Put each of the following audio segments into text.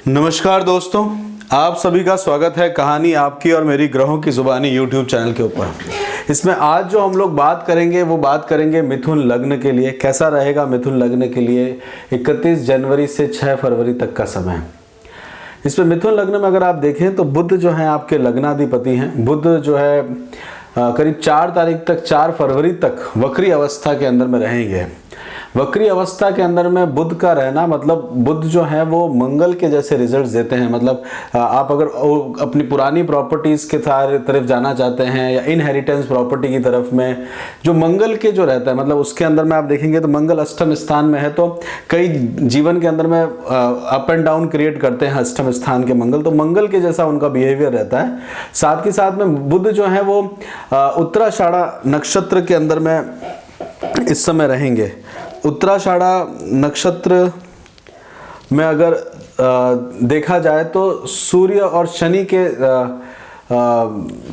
नमस्कार दोस्तों, आप सभी का स्वागत है कहानी आपकी और मेरी ग्रहों की जुबानी यूट्यूब चैनल के ऊपर। इसमें आज जो हम लोग बात करेंगे वो बात करेंगे मिथुन लग्न के लिए। कैसा रहेगा मिथुन लग्न के लिए 31 जनवरी से 6 फरवरी तक का समय। इसमें मिथुन लग्न में अगर आप देखें तो बुध जो है आपके लग्नाधिपति हैं। बुध जो है करीब 4 तारीख तक 4 फरवरी तक वक्री अवस्था के अंदर में रहेंगे। वक्री अवस्था के अंदर में बुध का रहना मतलब बुध जो है वो मंगल के जैसे रिजल्ट्स देते हैं। मतलब आप अगर अपनी पुरानी प्रॉपर्टीज़ के तरफ जाना चाहते हैं या इनहेरिटेंस प्रॉपर्टी की तरफ में, जो मंगल के जो रहता है मतलब उसके अंदर में आप देखेंगे तो मंगल अष्टम स्थान में है। तो कई जीवन के अंदर में अप एंड डाउन क्रिएट करते हैं अष्टम स्थान के मंगल, तो मंगल के जैसा उनका बिहेवियर रहता है। साथ के साथ में बुध जो है वो उत्तराषाढ़ा नक्षत्र के अंदर में इस समय रहेंगे। उत्तराषाढ़ा नक्षत्र में अगर देखा जाए तो सूर्य और शनि के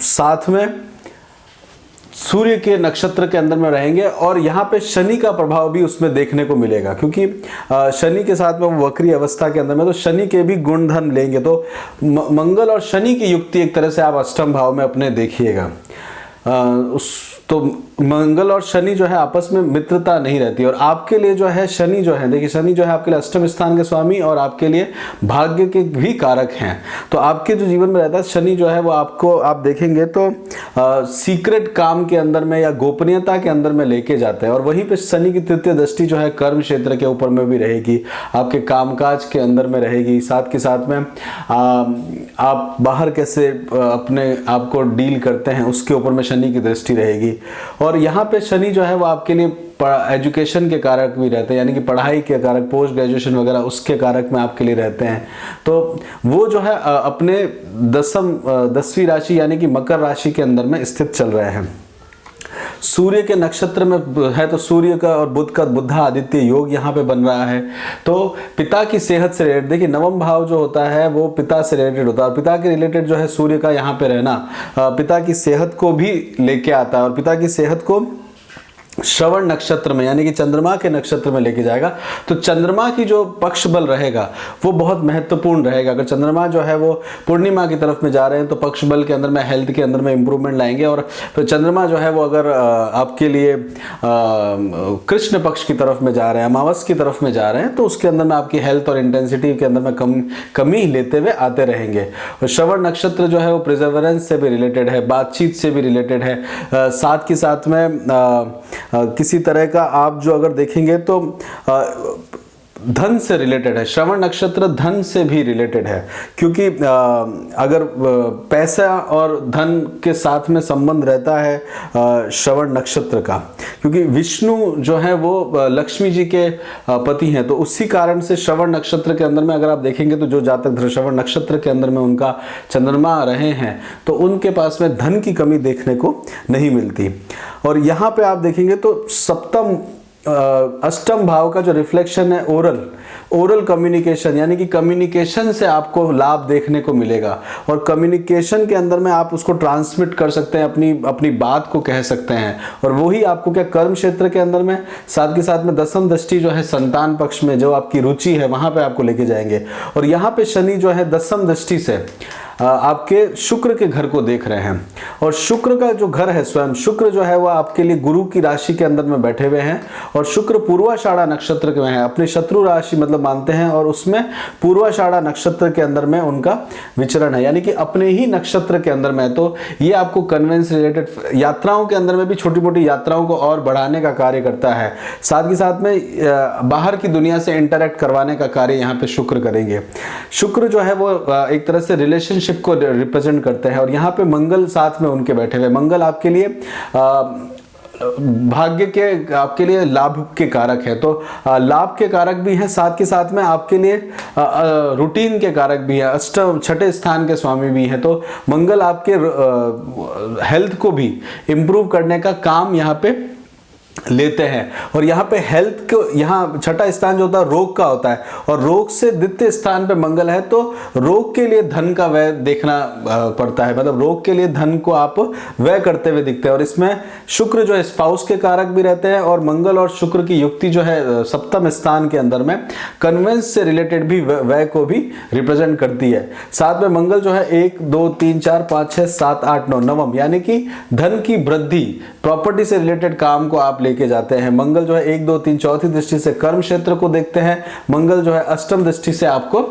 साथ में सूर्य के नक्षत्र के अंदर में रहेंगे और यहाँ पे शनि का प्रभाव भी उसमें देखने को मिलेगा, क्योंकि शनि के साथ में वो वक्री अवस्था के अंदर में तो शनि के भी गुणधर्म लेंगे। तो मंगल और शनि की युक्ति एक तरह से आप अष्टम भाव में अपने देखिएगा। तो मंगल और शनि जो है आपस में मित्रता नहीं रहती। और आपके लिए जो है शनि जो है, देखिए शनि जो है आपके लिए अष्टम स्थान के स्वामी और आपके लिए भाग्य के भी कारक हैं। तो आपके जो जीवन में रहता है शनि जो है वो आपको आप देखेंगे तो सीक्रेट काम के अंदर में या गोपनीयता के अंदर में लेके जाते हैं। और वहीं पे शनि की तृतीय दृष्टि जो है कर्म क्षेत्र के ऊपर में भी रहेगी, आपके कामकाज के अंदर में रहेगी। साथ के साथ में आप बाहर कैसे अपने आप को डील करते हैं उसके ऊपर में शनि की दृष्टि रहेगी। और यहाँ पे शनि जो है वो आपके लिए एजुकेशन के कारक भी रहते हैं, यानी कि पढ़ाई के कारक, पोस्ट ग्रेजुएशन वगैरह उसके कारक में आपके लिए रहते हैं। तो वो जो है अपने 10वीं राशि यानी कि मकर राशि के अंदर में स्थित चल रहे हैं। सूर्य के नक्षत्र में है तो सूर्य का और बुध का बुधा आदित्य योग यहाँ पे बन रहा है। तो पिता की सेहत से रिलेटेड, देखिए नवम भाव जो होता है वो पिता से रिलेटेड होता है और पिता के रिलेटेड जो है सूर्य का यहाँ पे रहना पिता की सेहत को भी लेके आता है और पिता की सेहत को श्रवण नक्षत्र में यानी कि चंद्रमा के नक्षत्र में लेके जाएगा। तो चंद्रमा की जो पक्ष बल रहेगा वो बहुत महत्वपूर्ण रहेगा। अगर चंद्रमा जो है वो पूर्णिमा की तरफ में जा रहे हैं तो पक्ष बल के अंदर में हेल्थ के अंदर में इंप्रूवमेंट लाएंगे। और तो चंद्रमा जो है वो अगर आपके लिए कृष्ण पक्ष की तरफ में जा रहे हैं, अमावस की तरफ में जा रहे हैं, तो उसके अंदर में आपकी हेल्थ और इंटेंसिटी के अंदर में कमी लेते हुए आते रहेंगे। और श्रवण नक्षत्र जो है वो प्रिजर्वेरेंस से भी रिलेटेड है, बातचीत से भी रिलेटेड है। साथ के साथ में किसी तरह का आप जो अगर देखेंगे तो धन से रिलेटेड है। श्रवण नक्षत्र धन से भी रिलेटेड है, क्योंकि अगर पैसा और धन के साथ में संबंध रहता है श्रवण नक्षत्र का, क्योंकि विष्णु जो है वो लक्ष्मी जी के पति हैं। तो उसी कारण से श्रवण नक्षत्र के अंदर में अगर आप देखेंगे तो जो जातक श्रवण नक्षत्र के अंदर में उनका चंद्रमा रहे हैं तो उनके पास में धन की कमी देखने को नहीं मिलती। और यहाँ पे आप देखेंगे तो अष्टम भाव का जो रिफ्लेक्शन है ओरल कम्युनिकेशन, यानी कि कम्युनिकेशन से आपको लाभ देखने को मिलेगा। और कम्युनिकेशन के अंदर में आप उसको ट्रांसमिट कर सकते हैं, अपनी बात को कह सकते हैं। और वही आपको क्या कर्म क्षेत्र के अंदर में साथ के साथ में दसम दृष्टि जो है संतान पक्ष में जो आपकी रुचि है वहां पे आपको लेके जाएंगे। और यहाँ पे शनि जो है दसम दृष्टि से आपके शुक्र के घर को देख रहे हैं। और शुक्र का जो घर है स्वयं शुक्र जो है वह आपके लिए गुरु की राशि के अंदर में बैठे हुए हैं। और शुक्र पूर्वाषाढ़ा नक्षत्र में है, अपनी शत्रु राशि मतलब मानते हैं, और उसमें पूर्वाषाढ़ा नक्षत्र के अंदर में उनका विचरण है, यानी कि अपने ही नक्षत्र के अंदर में है। तो ये आपको कन्वेंस रिलेटेड यात्राओं के अंदर में भी छोटी मोटी यात्राओं को और बढ़ाने का कार्य करता है। साथ ही साथ में बाहर की दुनिया से इंटरेक्ट करवाने का कार्य यहाँ पे शुक्र करेंगे। शुक्र जो है वो एक तरह से रिलेशनशिप को रिप्रेजेंट करते हैं। और यहाँ पे मंगल साथ में उनके बैठे हुए, मंगल आपके लिए भाग्य के आपके लिए लाभ के कारक है। तो लाभ के कारक भी हैं, साथ के साथ में आपके लिए रूटीन के कारक भी है, अष्टम छठे स्थान के स्वामी भी हैं। तो मंगल आपके हेल्थ को भी इम्प्रूव करने का काम यहाँ पे लेते हैं। और यहाँ पे हेल्थ को, यहाँ छठा स्थान जो होता है रोग का होता है, और रोग से द्वितीय स्थान पे मंगल है, तो रोग के लिए धन का व्यय देखना पड़ता है, मतलब रोग के लिए धन को आप व्यय करते हुए दिखते हैं। और इसमें शुक्र जो है स्पाउस के कारक भी रहते हैं, और मंगल और शुक्र की युक्ति जो है सप्तम स्थान के अंदर में कन्वेंस से रिलेटेड भी व्यय को भी रिप्रेजेंट करती है। साथ में मंगल जो है 1 2 3 4 5 6 7 8 9 नवम, यानी कि धन की वृद्धि, प्रॉपर्टी से रिलेटेड काम को आप लेके जाते हैं। मंगल जो है 1 2 3 चौथी दृष्टि से कर्म क्षेत्र को देखते हैं। मंगल जो है अष्टम दृष्टि से आपको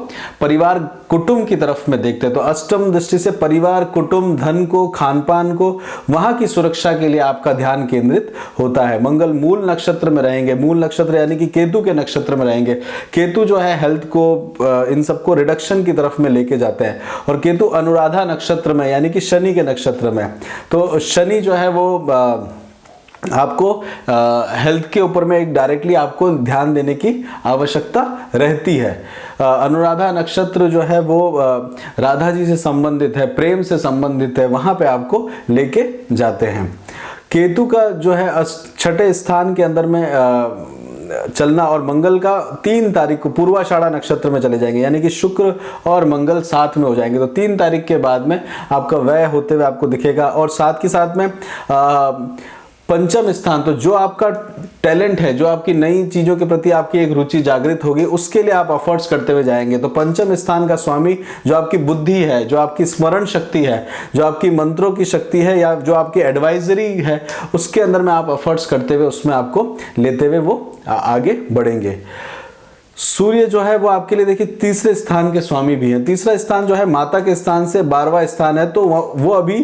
परिवार कुटुंब की तरफ में देखते हैं। तो अष्टम दृष्टि से परिवार, कुटुंब, धन को, खान पान को, वहां की सुरक्षा के लिए आपका ध्यान केंद्रित होता है। मंगल मूल नक्षत्र में रहेंगे, मूल नक्षत्र यानी कि केतु के नक्षत्र में रहेंगे। केतु जो है हेल्थ को, इन सबको रिडक्शन की तरफ में लेके जाते हैं। और केतु अनुराधा नक्षत्र में यानी कि शनि के नक्षत्र में, तो शनि जो है वो आपको हेल्थ के ऊपर में एक डायरेक्टली आपको ध्यान देने की आवश्यकता रहती है। अनुराधा नक्षत्र जो है वो राधा जी से संबंधित है, प्रेम से संबंधित है, वहां पे आपको लेके जाते हैं। केतु का जो है छठे स्थान के अंदर में चलना, और मंगल का 3 तारीख को पूर्वाषाढ़ा नक्षत्र में चले जाएंगे, यानी कि शुक्र और मंगल साथ में हो जाएंगे। तो 3 तारीख के बाद में आपका व्यय होते हुए आपको दिखेगा। और साथ के साथ में पंचम स्थान, तो जो आपका टैलेंट है, जो आपकी नई चीजों के प्रति आपकी एक रुचि जागृत होगी, उसके लिए आप एफर्ट्स करते हुए जाएंगे। तो पंचम स्थान का स्वामी जो आपकी बुद्धि है, जो आपकी स्मरण शक्ति है, जो आपकी मंत्रों की शक्ति है, या जो आपकी एडवाइजरी है, उसके अंदर में आप एफर्ट्स करते हुए उसमें आपको लेते हुए वो आगे बढ़ेंगे। सूर्य जो है वो आपके लिए देखिए तीसरे स्थान के स्वामी भी हैं। तीसरा स्थान जो है माता के स्थान से 12वां स्थान है, तो वो अभी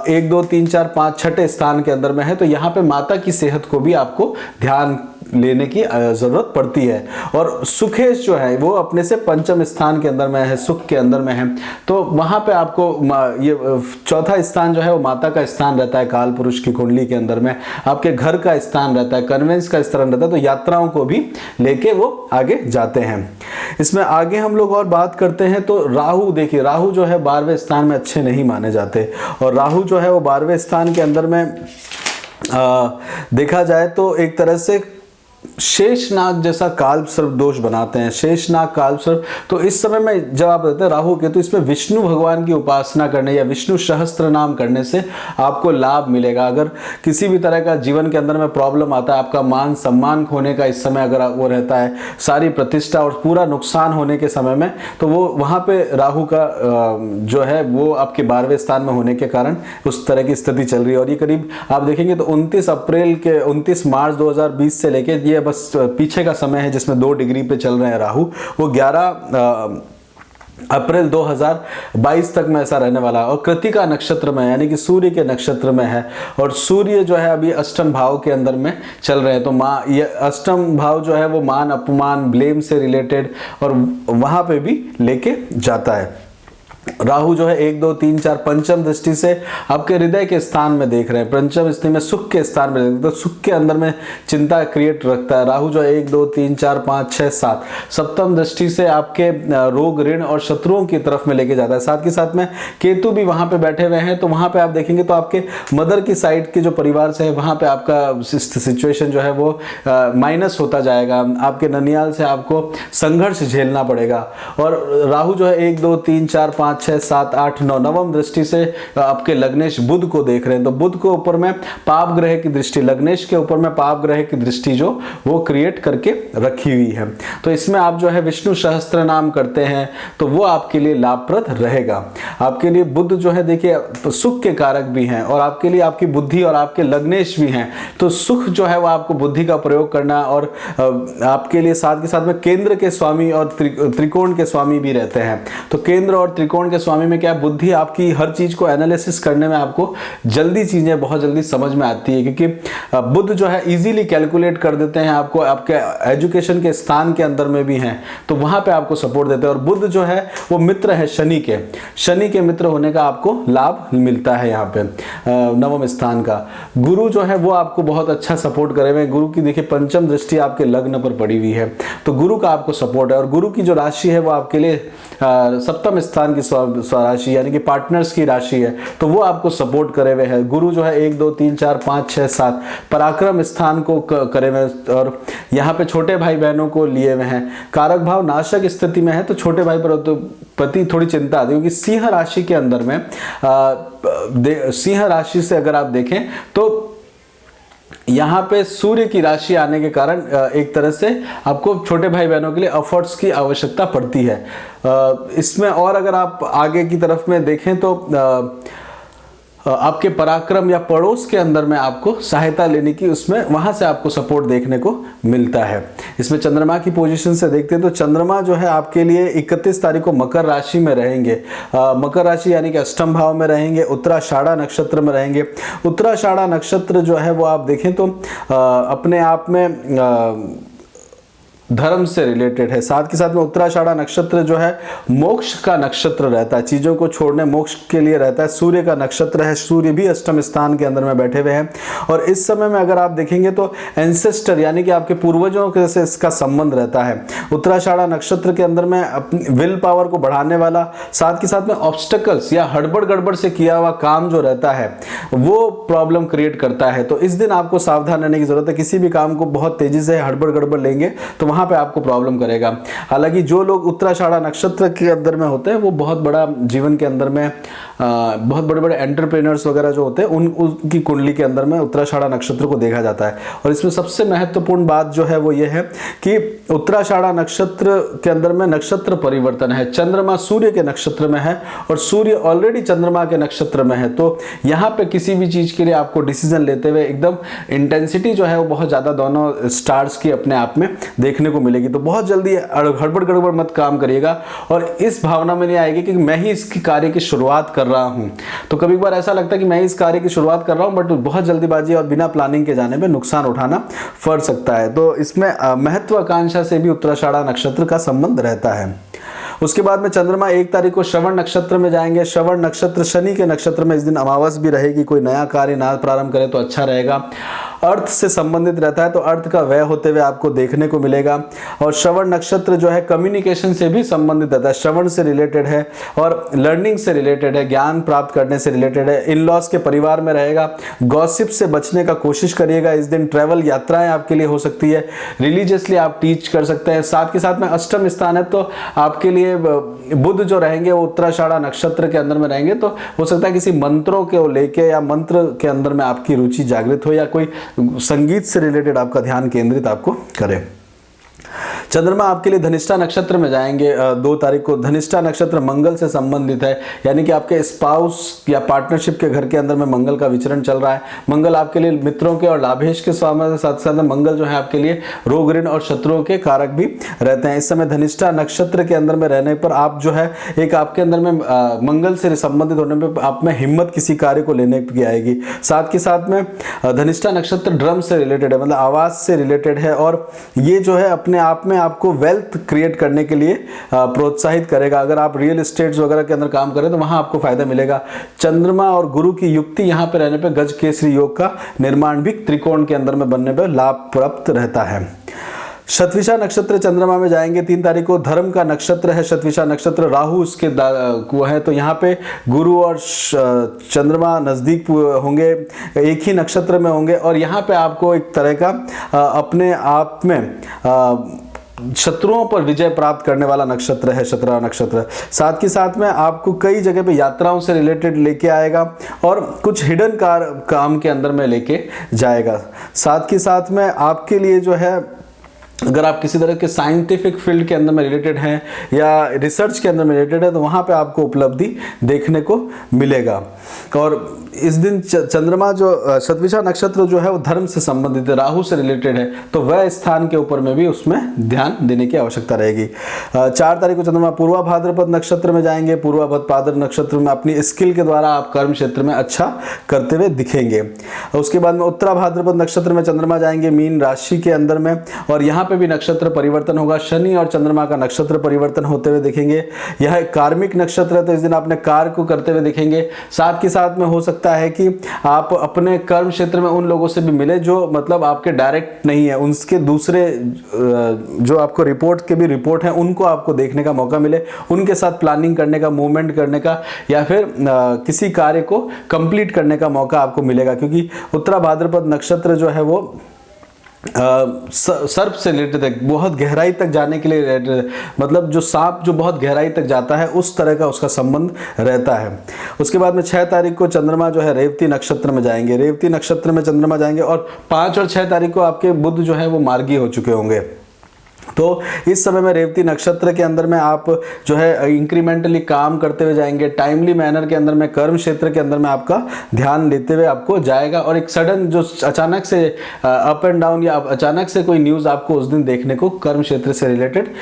1 2 3 4 5 छठे स्थान के अंदर में है। तो यहाँ पे माता की सेहत को भी आपको ध्यान लेने की जरूरत पड़ती है। और सुखेश जो है वो अपने से पंचम स्थान के अंदर में है, सुख के अंदर में है, तो वहां पे आपको ये चौथा स्थान जो है वो माता का स्थान रहता है। काल पुरुष की कुंडली के अंदर में आपके घर का स्थान रहता है, कन्वेंस का स्थान रहता है, तो यात्राओं को भी लेके वो आगे जाते हैं। इसमें आगे हम लोग और बात करते हैं तो राहु, देखिए राहु जो है 12वें स्थान में अच्छे नहीं माने जाते, और राहु जो है वो 12वें स्थान के अंदर में देखा जाए तो एक तरह से शेषनाग जैसा काल सर्प दोष बनाते हैं। शेषनाग काल सर्प, तो इस समय में जब आप रहते हैं राहु के, तो इसमें विष्णु भगवान की उपासना करने या विष्णु सहस्त्र नाम करने से आपको लाभ मिलेगा। अगर किसी भी तरह का जीवन के अंदर में प्रॉब्लम आता है, आपका मान सम्मान खोने का इस समय अगर वो रहता है, सारी प्रतिष्ठा और पूरा नुकसान होने के समय में, तो वो वहां पे राहु का जो है वो आपके 12वें स्थान में होने के कारण उस तरह की स्थिति चल रही है। और ये करीब आप देखेंगे तो 29 मार्च 2020 से लेके ये बस पीछे का समय है जिसमें 2 डिग्री पे चल रहे हैं राहु, वो 11 अप्रैल 2022 तक में ऐसा रहने वाला है। और कृतिका नक्षत्र में यानी कि सूर्य के नक्षत्र में है, और सूर्य जो है अभी अष्टम भाव के अंदर में चल रहे हैं। तो ये अष्टम भाव जो है वो मान अपमान, ब्लेम से रिलेटेड, और वहां पे भी लेके जाता है। राहु जो है 1 2 3 4 पंचम दृष्टि से आपके हृदय के स्थान में देख रहे हैं, पंचम स्थिति में सुख के स्थान में देख रहे हैं, तो सुख के अंदर में चिंता क्रिएट रखता है। राहु जो है 1 2 3 4 5 6 7 सप्तम दृष्टि से आपके रोग, ऋण और शत्रुओं की तरफ में लेके जाता है। साथ के साथ में केतु भी वहां पे बैठे हुए हैं, तो वहां पे आप देखेंगे तो आपके मदर की साइड के जो परिवार से है वहां पे आपका सिचुएशन जो है वो माइनस होता जाएगा। आपके ननियाल से आपको संघर्ष झेलना पड़ेगा। और राहु जो है 1 2 3 4 5 6 7 8 9 नवम दृष्टि से आपके लग्नेश बुध को देख रहे हैं, तो बुध के ऊपर में पाप ग्रह की दृष्टि, लग्नेश के ऊपर में पाप ग्रह की दृष्टि जो वो क्रिएट करके रखी हुई है। तो इसमें आप जो है विष्णु सहस्त्र नाम करते हैं तो वो आपके लिए लाभप्रद रहेगा। आपके लिए बुध जो है देखिए सुख के कारक भी हैं, और आपके लिए आपकी बुद्धि और आपके लग्नेश भी हैं, तो सुख जो है वो आपको बुद्धि का प्रयोग करना, और आपके लिए साथ के साथ में केंद्र के स्वामी और त्रिकोण के स्वामी भी रहते हैं। तो केंद्र और त्रिकोण के स्वामी में क्या बुद्धि, आपकी हर चीज को एनालिसिस करने में आपको जल्दी चीजें बहुत जल्दी समझ में आती है, क्योंकि बुध जो है इजीली कैलकुलेट कर देते हैं आपको, आपके एजुकेशन के स्थान के अंदर में भी हैं, तो वहां पे आपको सपोर्ट देते हैं। और बुध जो है वो मित्र है शनि के मित्र होने का आपको लाभ मिलता है यहाँ पे नवम स्थान का। गुरु जो है वो आपको बहुत अच्छा सपोर्ट करे हुए, गुरु की देखिए पंचम दृष्टि आपके लग्न पर पड़ी हुई है, तो गुरु का आपको सपोर्ट है। और गुरु की जो राशि है वो आपके लिए सप्तम स्थान की स्वराशि यानी कि पार्टनर्स की राशि है, तो वो आपको सपोर्ट करे हुए है। गुरु जो है 1 2 3 4 5 6 7 पराक्रम स्थान को करे हुए, और यहाँ पे छोटे भाई बहनों को लिए हुए हैं। कारक भाव नाशक स्थिति में है, तो छोटे भाई पर तो प्रति थोड़ी चिंता आती है, क्योंकि सिंह राशि के अंदर में सिंह राशि से अगर आप देखें तो यहाँ पे सूर्य की राशि आने के कारण एक तरह से आपको छोटे भाई बहनों के लिए एफर्ट्स की आवश्यकता पड़ती है। इसमें और अगर आप आगे की तरफ में देखें तो आपके पराक्रम या पड़ोस के अंदर में आपको सहायता लेने की, उसमें वहां से आपको सपोर्ट देखने को मिलता है। इसमें चंद्रमा की पोजीशन से देखते हैं तो चंद्रमा जो है आपके लिए 31 तारीख को मकर राशि में रहेंगे। मकर राशि यानी कि अष्टम भाव में रहेंगे, उत्तराषाढ़ा नक्षत्र में रहेंगे। उत्तराषाढ़ा नक्षत्र जो है वो आप देखें तो अपने आप में धर्म से रिलेटेड है। साथ के साथ में उत्तराषाढ़ा नक्षत्र जो है मोक्ष का नक्षत्र रहता है, चीजों को छोड़ने मोक्ष के लिए रहता है। सूर्य का नक्षत्र है, सूर्य भी अष्टम स्थान के अंदर में बैठे हुए हैं। और इस समय में अगर आप देखेंगे तो एंसेस्टर यानी कि आपके पूर्वजों के से इसका संबंध रहता है। उत्तराषाढ़ा नक्षत्र के अंदर में अपनी विल पावर को बढ़ाने वाला, साथ के साथ में ऑब्स्टेकल्स या हड़बड़ गड़बड़ से किया हुआ काम जो रहता है वो प्रॉब्लम क्रिएट करता है। तो इस दिन आपको सावधान रहने की जरूरत है। किसी भी काम को बहुत तेजी से हड़बड़ गड़बड़ लेंगे तो वहां पे आपको प्रॉब्लम करेगा। हालांकि जो लोग उत्तराषाढ़ा नक्षत्र के अंदर में होते हैं वो बहुत बड़ा जीवन के अंदर में बहुत बड़े बड़े एंटरप्रेन्योर्स वगैरह जो होते हैं उनकी कुंडली के अंदर में उत्तराषाढ़ा नक्षत्र को देखा जाता है। और इसमें सबसे महत्वपूर्ण बात जो है वो ये है कि उत्तराषाढ़ा नक्षत्र के अंदर में नक्षत्र परिवर्तन है। चंद्रमा सूर्य के नक्षत्र में है और सूर्य ऑलरेडी चंद्रमा के नक्षत्र में है, तो यहाँ पे किसी भी चीज के लिए आपको डिसीजन लेते हुए एकदम इंटेंसिटी जो है वो बहुत ज्यादा दोनों स्टार्स की अपने आप में देखने को मिलेगी। तो बहुत जल्दी हड़बड़ गड़बड़ मत काम करिएगा और इस भावना में नहीं आएगी कि मैं ही इसकी कार्य की शुरुआत कर रहा हूं। तो कभी कभार ऐसा लगता है कि मैं इस कार्य की शुरुआत कर रहा हूं, बट बहुत जल्दीबाजी और बिना प्लानिंग के जाने में नुकसान उठाना पड़ सकता है। तो इसमें महत्वाकांक्षा से भी उत्तराषाढ़ा नक्षत्र का संबंध रहता है। उसके बाद में चंद्रमा 1 तारीख को श्रवण नक्षत्र में जाएंगे। श्रवण नक्षत्र शनि के नक्षत्र में, इस दिन अमावस भी रहेगी। कोई नया कार्य ना प्रारंभ करे तो अच्छा रहेगा। अर्थ से संबंधित रहता है तो अर्थ का व्यय होते हुए आपको देखने को मिलेगा। और श्रवण नक्षत्र जो है कम्युनिकेशन से भी संबंधित रहता है, श्रवण से रिलेटेड है और लर्निंग से रिलेटेड है, ज्ञान प्राप्त करने से रिलेटेड है। इन लॉज के परिवार में रहेगा। गॉसिप से बचने का कोशिश करिएगा इस दिन। ट्रैवल यात्राएं आपके लिए हो सकती है। रिलीजियसली आप टीच कर सकते हैं। साथ के साथ में अष्टम स्थान है तो आपके लिए बुध जो रहेंगे वो उत्तराषाढ़ा नक्षत्र के अंदर में रहेंगे, तो हो सकता है किसी मंत्रों के लेके या मंत्र के अंदर में आपकी रुचि जागृत हो या कोई संगीत से रिलेटेड आपका ध्यान केंद्रित आपको करे। चंद्रमा आपके लिए धनिष्ठा नक्षत्र में जाएंगे 2 तारीख को। धनिष्ठा नक्षत्र मंगल से संबंधित है, यानी कि आपके स्पाउस या पार्टनरशिप के घर के अंदर में मंगल का विचरण चल रहा है। मंगल आपके लिए मित्रों के और लाभेश के साथ साथ मंगल जो है आपके लिए रोग ऋण और शत्रुओं के कारक भी रहते हैं। इस समय धनिष्ठा नक्षत्र के अंदर में रहने पर आप जो है एक आपके अंदर में मंगल से संबंधित होने पर आप में हिम्मत किसी कार्य को लेने की आएगी। साथ के साथ में धनिष्ठा नक्षत्र ड्रम से रिलेटेड है, मतलब आवाज से रिलेटेड है, और ये जो है अपने आप में आपको वेल्थ क्रिएट करने के लिए प्रोत्साहित करेगा। अगर आप रियल एस्टेट वगैरह के अंदर काम करें तो वहां आपको फायदा मिलेगा। चंद्रमा और गुरु की युक्ति यहां पे रहने पे गज केसरी योग का निर्माण भी त्रिकोण के अंदर में बनने पे लाभ प्राप्त रहता है। शतविषा नक्षत्र चंद्रमा में जाएंगे 3 तारीख को। धर्म का नक्षत्र है शतविषा नक्षत्र, राहु उसके वो है, तो यहाँ पे गुरु और चंद्रमा नजदीक होंगे, एक ही नक्षत्र में होंगे। और यहाँ पे आपको एक तरह का अपने आप में शत्रुओं पर विजय प्राप्त करने वाला नक्षत्र है शतरा नक्षत्र। साथ के साथ में आपको कई जगह पे यात्राओं से रिलेटेड लेके आएगा और कुछ हिडन काम के अंदर में लेके जाएगा। साथ के साथ में आपके लिए जो है अगर आप किसी तरह के साइंटिफिक फील्ड के अंदर में रिलेटेड हैं या रिसर्च के अंदर में रिलेटेड है तो वहाँ पे आपको उपलब्धि देखने को मिलेगा। और इस दिन चंद्रमा जो शतविषा नक्षत्र जो है वो धर्म से संबंधित है, राहु से रिलेटेड है, तो वह स्थान के ऊपर में भी उसमें ध्यान देने की आवश्यकता रहेगी। 4 तारीख को चंद्रमा पूर्वा भाद्रपद नक्षत्र में जाएंगे। पूर्वा भाद्र नक्षत्र में अपनी स्किल के द्वारा आप कर्म क्षेत्र में अच्छा करते हुए दिखेंगे। उसके बाद में उत्तरा भाद्रपद नक्षत्र में चंद्रमा जाएंगे मीन राशि के अंदर में, और यहाँ पे भी नक्षत्र परिवर्तन होगा। शनि और चंद्रमा का नक्षत्र परिवर्तन होते हुए दिखेंगे। यह एक कार्मिक नक्षत्र है, तो इस दिन अपने कार्य को करते हुए दिखेंगे। साथ के साथ में हो सकता है कि आप अपने कर्म क्षेत्र में उन लोगों से भी मिले जो मतलब आपके डायरेक्ट नहीं है, उनके दूसरे जो आपको रिपोर्ट के भी रिपोर्ट हैं उनको आपको देखने का मौका मिले, उनके साथ प्लानिंग करने का, मूवमेंट करने का, या फिर किसी कार्य को कंप्लीट करने का मौका आपको मिलेगा। क्योंकि उत्तरा भाद्रपद नक्षत्र जो है वो सर्प से रिलेटेड है, बहुत गहराई तक जाने के लिए, मतलब जो सांप जो बहुत गहराई तक जाता है उस तरह का उसका संबंध रहता है। उसके बाद में 6 तारीख को चंद्रमा जो है रेवती नक्षत्र में जाएंगे, रेवती नक्षत्र में चंद्रमा जाएंगे, और 5 और 6 तारीख को आपके बुध जो है वो मार्गी हो चुके होंगे। तो इस समय में रेवती नक्षत्र के अंदर में आप जो है इंक्रीमेंटली काम करते हुए जाएंगे, टाइमली मैनर के अंदर में कर्म क्षेत्र के अंदर में आपका ध्यान देते हुए आपको जाएगा। और एक सडन जो अचानक से अप एंड डाउन या अचानक से कोई न्यूज़ आपको उस दिन देखने को कर्म क्षेत्र से रिलेटेड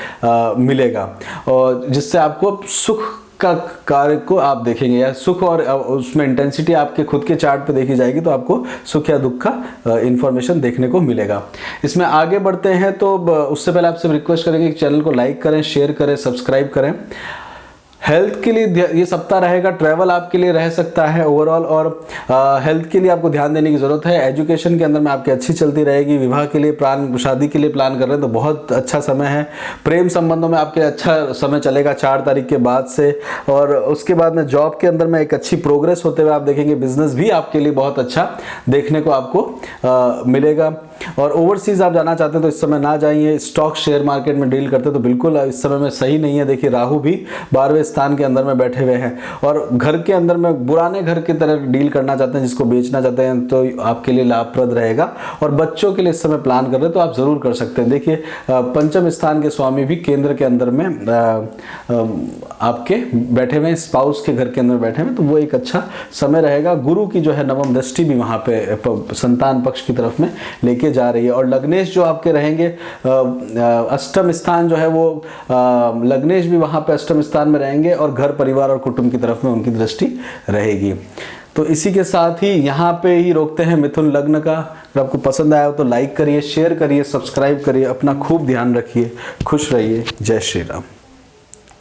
मिलेगा, और जिससे आपको सुख का कार्य को आप देखेंगे, या सुख और उसमें इंटेंसिटी आपके खुद के चार्ट पे देखी जाएगी, तो आपको सुख या दुख का इंफॉर्मेशन देखने को मिलेगा। इसमें आगे बढ़ते हैं तो उससे पहले आपसे रिक्वेस्ट करेंगे कि चैनल को लाइक करें, शेयर करें, सब्सक्राइब करें। हेल्थ के लिए ये सप्ताह रहेगा, ट्रैवल आपके लिए रह सकता है ओवरऑल, और हेल्थ के लिए आपको ध्यान देने की ज़रूरत है। एजुकेशन के अंदर में आपकी अच्छी चलती रहेगी। विवाह के लिए प्लान, शादी के लिए प्लान कर रहे हैं तो बहुत अच्छा समय है। प्रेम संबंधों में आपके अच्छा समय चलेगा 4 तारीख के बाद से, और उसके बाद में जॉब के अंदर में एक अच्छी प्रोग्रेस होते हुए आप देखेंगे। बिजनेस भी आपके लिए बहुत अच्छा देखने को आपको मिलेगा। और ओवरसीज आप जाना चाहते हैं तो इस समय ना जाइए। स्टॉक शेयर मार्केट में डील करते हैं तो बिल्कुल इस समय में सही नहीं है। देखिए राहु भी 12वें स्थान के अंदर में बैठे हुए हैं, और घर के अंदर में पुराने घर की तरह डील करना चाहते हैं, जिसको बेचना चाहते हैं तो आपके लिए लाभप्रद रहेगा। और बच्चों के लिए इस समय प्लान कर रहे हैं तो आप जरूर कर सकते हैं। देखिए 5वें स्थान के स्वामी भी केंद्र के अंदर में आपके बैठे हुए, स्पाउस के घर के अंदर बैठे हुए, तो वो एक अच्छा समय रहेगा। गुरु की जो है 9वीं दृष्टि भी वहां पे संतान पक्ष की तरफ में लेके जा रही है। और लग्नेश जो आपके रहेंगे 8वें स्थान जो है वो लग्नेश भी वहां पे 8वें स्थान में रहेंगे, और घर परिवार और कुटुंब की तरफ में उनकी दृष्टि रहेगी। तो इसी के साथ ही यहाँ पे ही रोकते हैं मिथुन लग्न का। अगर आपको पसंद आया हो तो लाइक करिए, शेयर करिए, सब्सक्राइब करिए, अपना खूब ध्यान रखिए, खुश रहिए। जय श्री राम।